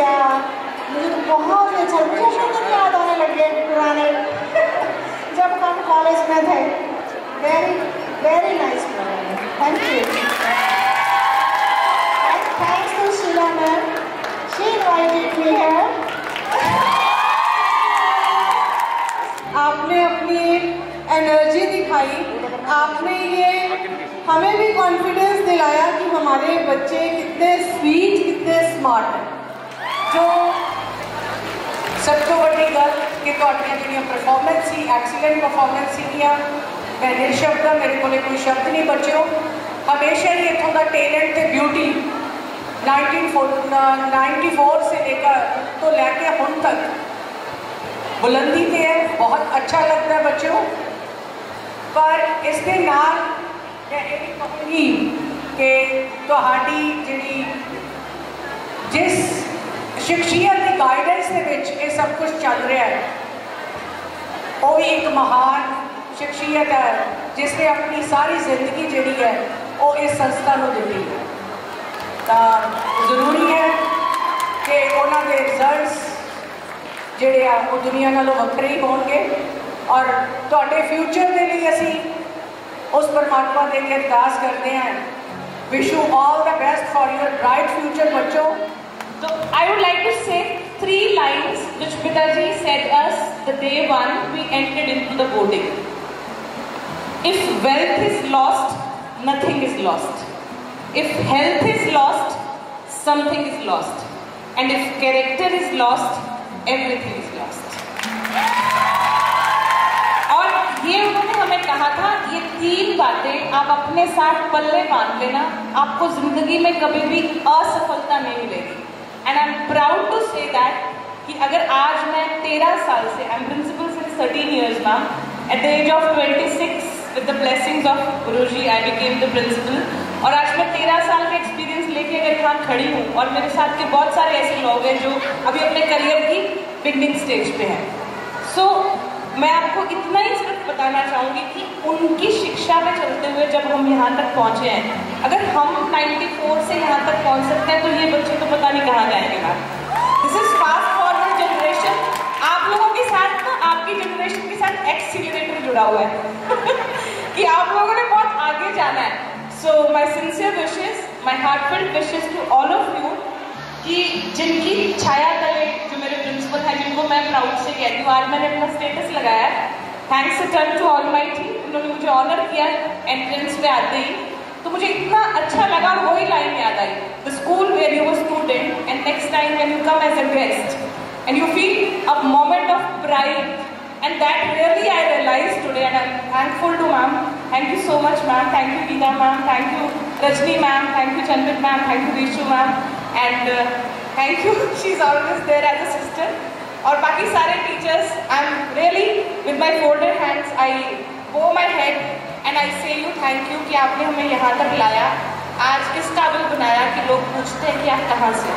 किया, मुझे तो बहुत ही अच्छा, मुझे शुरू दिन याद आने लगे पुराने जब हम कॉलेज में थे। Very very nice program, thank you. And thanks to Sheela ma'am, she invited me here. आपने अपनी एनर्जी दिखाई, आपने ये हमें भी कॉन्फिडेंस दिलाया कि हमारे बच्चे कितने स्वीट, कितने स्मार्ट हैं। जो सब तो बड़ी गल कि जो परफॉर्मेंस सी एक्सीलेंट परफॉर्मेंस सीगियां, मैं निशब्द हाँ, मेरे को कोई शब्द नहीं बच्चों। हमेशा ही इतों का टैलेंट तो ब्यूटी 1994 से लेकर तो लैके हम तक बुलंदी पे है, बहुत अच्छा लगता है बच्चों। पर इसके नाल मैं ये कहूँगी कि तुहाडी जिहड़ी जिस शख्सियत की गाइडेंस के विच ये सब कुछ चल रहा है, वो भी एक महान शख्सियत है जिसने अपनी सारी जिंदगी जिहड़ी है वो इस संस्था को दी है। तो जरूरी है कि उन्होंने रिजल्ट्स जिहड़े आ वो दुनिया नालों वक्रे ही होणगे। और तुहाडे फ्यूचर के लिए असी उस परमात्मा के लिए अरदास करते हैं, wish you all the best for your bright future बच्चों। So I would like to say 3 lines which Pidaji said us the day one we entered into the boarding. If wealth is lost, nothing is lost. If health is lost, something is lost. And if character is lost, everything is lost. और ये उन्होंने हमें कहा था, ये 3 बातें आप अपने साथ पल्ले बांध लेना, आपको जिंदगी में कभी भी असफलता नहीं मिलेगी। And I am proud to say that कि अगर आज मैं 13 साल से, I am principal since 13 years ma'am, at the age of 26 with the blessings of Guruji I became the principal. और आज मैं 13 साल का एक्सपीरियंस लेके अगर यहाँ खड़ी हूँ और मेरे साथ के बहुत सारे ऐसे लोग हैं जो अभी अपने करियर की बिगनिंग स्टेज पे हैं। सो मैं आपको इतना ही सिर्फ बताना चाहूँगी कि उनकी शिक्षा में चलते हुए जब हम यहाँ तक पहुँचे हैं, अगर हम 94 से यहाँ तक पहुँच सकते हैं तो ये बच्चे तो पता नहीं कहाँ जाएंगे ma'am. This is fast forward generation. आप लोगों के साथ ना, आपकी जनरेशन के साथ एक्सीलरेटर जुड़ा हुआ है कि आप लोगों ने बहुत आगे जाना है। So my sincere wishes, my heartful wishes to all of you कि जिनकी छाया तले जो मेरे प्रिंसिपल हैं, जिनको मैं प्राउड से कहती हूँ, आज मैंने अपना स्टेटस लगाया, थैंक्स रिटर्न टू ऑलमाइटी, उन्होंने मुझे ऑनर किया एंट्रेंस पे आते ही, तो मुझे इतना अच्छा लगा, वही लाइन याद आई, the school where you were student and next time when you come as a guest and you feel a moment of pride, and that really I realized today, and I'm thankful to ma'am. Thank you so much ma'am, thank you Geeta ma'am, thank you Rajni ma'am, thank you Chanvit ma'am, thank you Rishu ma'am, and thank you, she's always there as a sister. और बाकी सारे teachers, I'm really with my folded hands, I bow my head and I say you thank you कि आपने हमें यहाँ तक लाया, आज इस काबिल बनाया कि लोग पूछते हैं कि आप कहाँ से।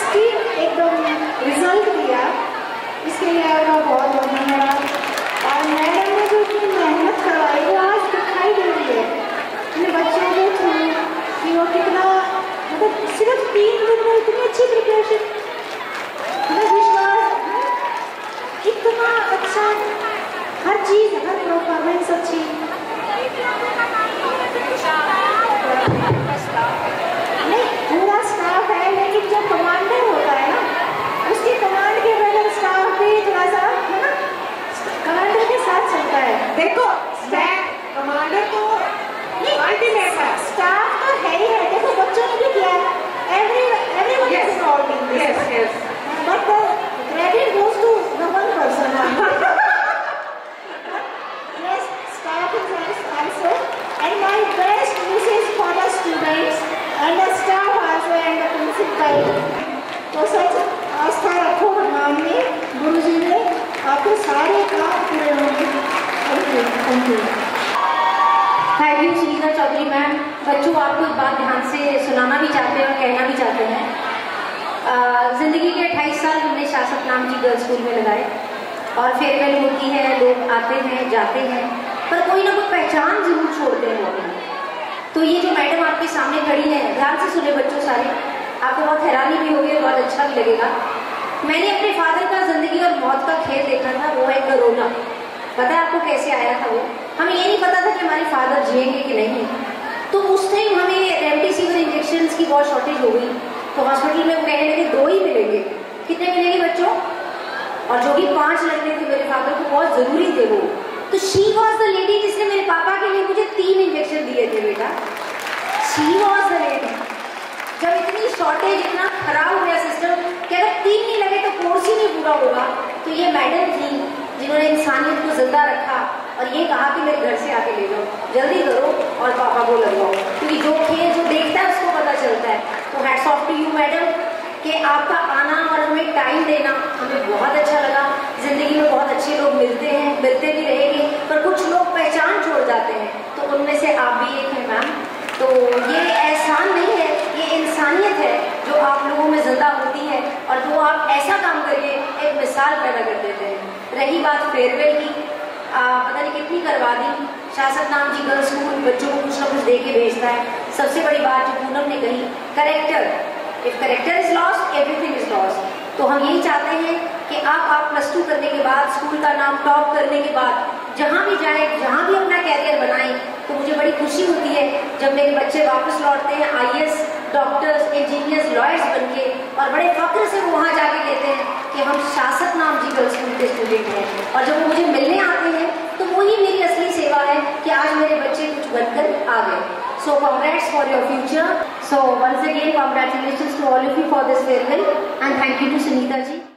फर्स्ट ही एकदम रिजल्ट दिया, इसके लिए आपका बहुत बहुत धन्यवाद। और मैडम ने जो इतनी मेहनत करवाई वो आज दिखाई दे रही है अपने बच्चों के थ्रू कि वो कितना, मतलब सिर्फ 3 दिन में इतनी अच्छी प्रिपरेशन, मतलब विश्वास, इतना अच्छा, हर चीज़, हर परफॉर्मेंस अच्छी। नहीं, पूरा स्टाफ है, लेकिन जो कमांडर होता है ना, उसकी कमांड के बगैर स्टाफ भी थोड़ा सा, है ना, कमांडर के साथ चलता है। देखो कमांडर तो अल्टीमेट है, स्टाफ तो है ही है। देखो बच्चों ने भी किया, everyone is involved in this. yes. But the credit goes to the one person. Yes, staff is also, and my best wishes for the students and the staff also and the principal. तो सच आस्था रखो भगवान में, गुरु जी में, आपके सारे काम पूरे होंगे। Thank you. Thank you Sunita Chaudhary ma'am. बच्चों, आपको एक बात ध्यान से सुनाना भी चाहते हैं और कहना भी चाहते हैं। ज़िंदगी के 28 साल हमने शासक नाम की गर्ल्स स्कूल में लगाए और फेयरवेल होती है, लोग आते हैं जाते हैं, पर कोई ना कोई पहचान जरूर छोड़ते हैं वो अपनी। तो ये जो मैडम आपके सामने खड़ी है, ध्यान से सुने बच्चों सारे, आपको बहुत हैरानी भी होगी और बहुत अच्छा भी लगेगा। मैंने अपने फादर का ज़िंदगी और मौत का खेल देखा था, वो है कोरोना। पता है आपको कैसे आया था वो? हमें ये नहीं पता था कि हमारे फादर जिएंगे कि नहीं। तो उस टाइम हमें रेमडेसिविर इंजेक्शंस की बहुत शॉर्टेज हो गई, तो हॉस्पिटल में वो कहने लगे 2 ही मिलेंगे। कितने मिलेंगे बच्चों? और जो भी 5 लगने थे मेरे फादर को बहुत ज़रूरी थे वो। तो शी वॉज द लेडी जिसने मेरे पापा के लिए मुझे 3 इंजेक्शन दिए थे बेटा। She was the lady. जब इतनी शॉर्टेज, इतना खराब हो गया सिस्टम कि अगर 3 नहीं लगे तो कोर्स ही नहीं पूरा होगा, तो ये मैडम थी जिन्होंने इंसानियत को जिंदा रखा और ये कहा कि मेरे घर से आके ले जाओ, जल्दी करो और पापा को लगवाओ, क्योंकि जो खेल जो देखता है उसको पता चलता है। तो hats off to you madam कि आपका आना और हमें टाइम देना हमें बहुत अच्छा लगा। जिंदगी में बहुत अच्छे लोग मिलते हैं, मिलते भी रहेंगे, पर कुछ लोग पहचान छोड़ जाते हैं, तो उनमें से आप भी एक हैं मैम। तो ये एहसान नहीं है, ये इंसानियत है जो आप लोगों में जिंदा होती है और जो आप ऐसा काम करके एक मिसाल पैदा कर देते हैं। रही बात फेयरवेल की, पता नहीं कितनी करवा दी। शासक नाम जी गर्ल्स स्कूल बच्चों को कुछ ना कुछ दे के भेजता है। सबसे बड़ी बात जो पूनम ने कही, character, if character is lost everything is lost. तो हम यही चाहते हैं कि आप +2 करने के बाद, स्कूल का नाम टॉप करने के बाद जहाँ भी जाए, जहाँ भी अपना कैरियर बनाएं, तो मुझे बड़ी खुशी होती है जब मेरे बच्चे वापस लौटते हैं IAS, डॉक्टर्स, इंजीनियर्स, लॉयर्स बनके, और बड़े फख्र से वो वहाँ जाके कहते हैं कि हम शासक नाम जी गर्ल्स स्कूल के स्टूडेंट हैं। और जब वो मुझे मिलने आते हैं तो वही मेरी असली सेवा है कि आज मेरे बच्चे कुछ बनकर आ गए। So congrats for your future. So once again congratulations to all of you for this farewell and thank you to Sunita ji.